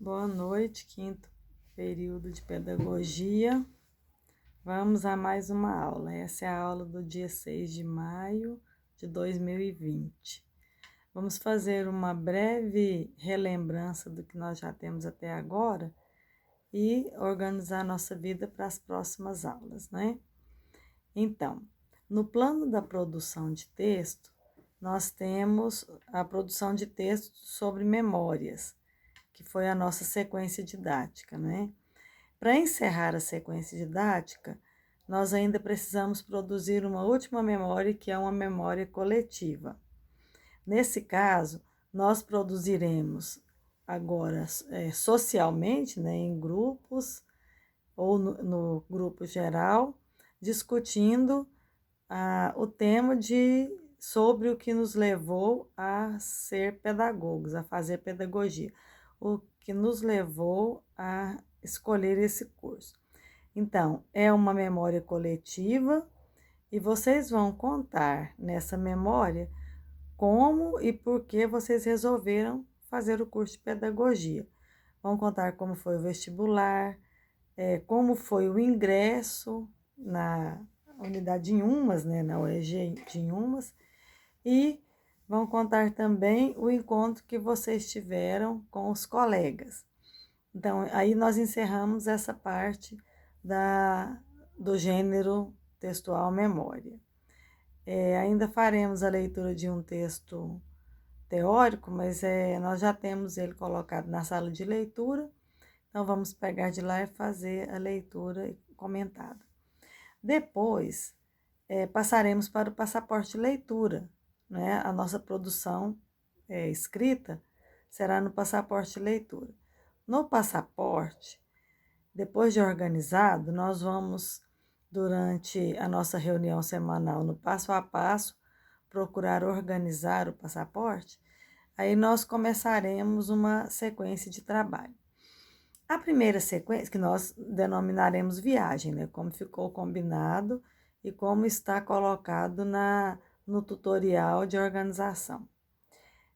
Boa noite, quinto período de pedagogia. Vamos a mais uma aula. Essa é a aula do dia 6 de maio de 2020. Vamos fazer uma breve relembrança do que nós já temos até agora e organizar nossa vida para as próximas aulas, né? Então, no plano da produção de texto, nós temos a produção de texto sobre memórias, que foi a nossa sequência didática, né? Para encerrar a sequência didática, nós ainda precisamos produzir uma última memória, que é uma memória coletiva. Nesse caso, nós produziremos agora socialmente, né, em grupos ou no grupo geral, discutindo o tema sobre o que nos levou a ser pedagogos, a fazer pedagogia, o que nos levou a escolher esse curso. Então, é uma memória coletiva e vocês vão contar nessa memória como e por que vocês resolveram fazer o curso de pedagogia. Vão contar como foi o vestibular, como foi o ingresso na unidade de Inhumas, né, na UEG de Inhumas, e vão contar também o encontro que vocês tiveram com os colegas. Então, aí nós encerramos essa parte do gênero textual memória. Ainda faremos a leitura de um texto teórico, mas nós já temos ele colocado na sala de leitura, então vamos pegar de lá e fazer a leitura comentada. Depois, passaremos para o passaporte de leitura, né? A nossa produção escrita será no passaporte de leitura. No passaporte, depois de organizado, nós vamos, durante a nossa reunião semanal no passo a passo, procurar organizar o passaporte. Aí nós começaremos uma sequência de trabalho. A primeira sequência, que nós denominaremos viagem, né? Como ficou combinado e como está colocado no tutorial de organização.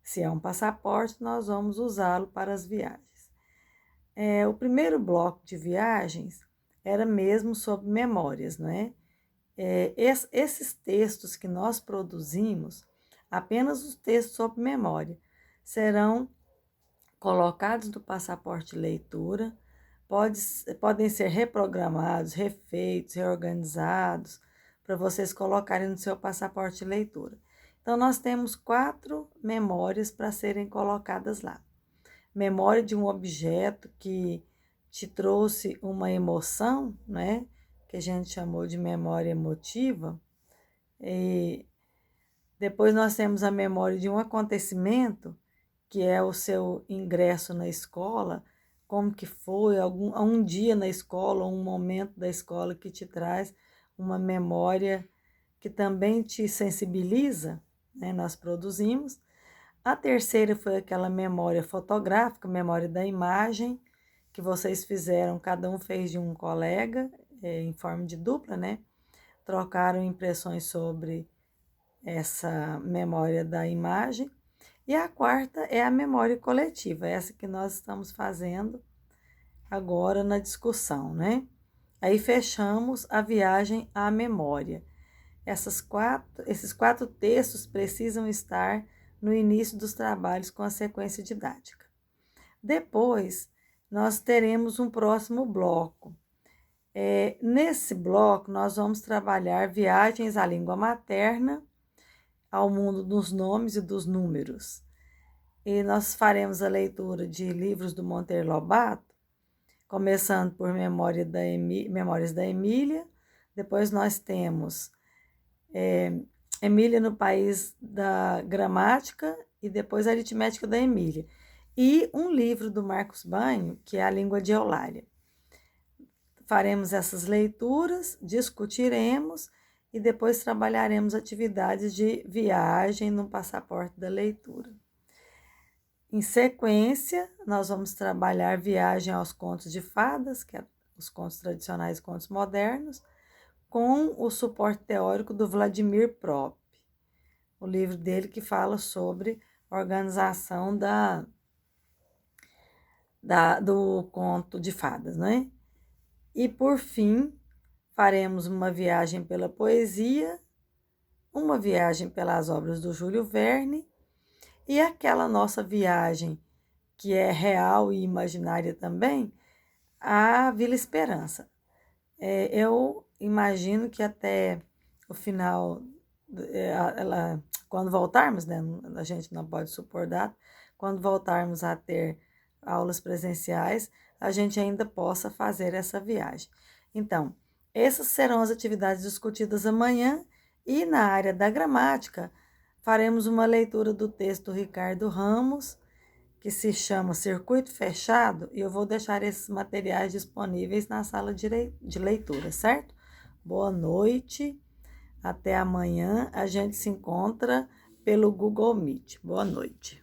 Se é um passaporte, nós vamos usá-lo para as viagens. O primeiro bloco de viagens era mesmo sobre memórias, não é? Esses textos que nós produzimos, apenas os textos sobre memória, serão colocados no passaporte de leitura, podem ser reprogramados, refeitos, reorganizados, para vocês colocarem no seu passaporte de leitura. Então, nós temos 4 memórias para serem colocadas lá. Memória de um objeto que te trouxe uma emoção, né? Que a gente chamou de memória emotiva. E depois nós temos a memória de um acontecimento, que é o seu ingresso na escola, como que foi, um dia na escola, um momento da escola que te traz uma memória que também te sensibiliza, né? Nós produzimos. A terceira foi aquela memória fotográfica, memória da imagem, que vocês fizeram, cada um fez de um colega, em forma de dupla, né? Trocaram impressões sobre essa memória da imagem. E a quarta é a memória coletiva, essa que nós estamos fazendo agora na discussão, né? Aí fechamos a viagem à memória. Esses 4 textos precisam estar no início dos trabalhos com a sequência didática. Depois, nós teremos um próximo bloco. Nesse bloco, nós vamos trabalhar viagens à língua materna, ao mundo dos nomes e dos números. E nós faremos a leitura de livros do Monteiro Lobato, começando por Memórias da Emília. Depois nós temos Emília no País da Gramática e depois Aritmética da Emília. E um livro do Marcos Banho, que é A Língua de Eulália. Faremos essas leituras, discutiremos e depois trabalharemos atividades de viagem no passaporte da leitura. Em sequência, nós vamos trabalhar viagem aos contos de fadas, que é os contos tradicionais e contos modernos, com o suporte teórico do Vladimir Prop, o livro dele que fala sobre organização do conto de fadas, né? E por fim, faremos uma viagem pela poesia, uma viagem pelas obras do Júlio Verne e aquela nossa viagem que é real e imaginária também, a Vila Esperança. Eu imagino que até o final, quando voltarmos, né, a gente não pode supor data, quando voltarmos a ter aulas presenciais, a gente ainda possa fazer essa viagem. Então, essas serão as atividades discutidas amanhã e na área da gramática, faremos uma leitura do texto do Ricardo Ramos, que se chama Circuito Fechado, e eu vou deixar esses materiais disponíveis na sala de leitura, certo? Boa noite, até amanhã. A gente se encontra pelo Google Meet. Boa noite.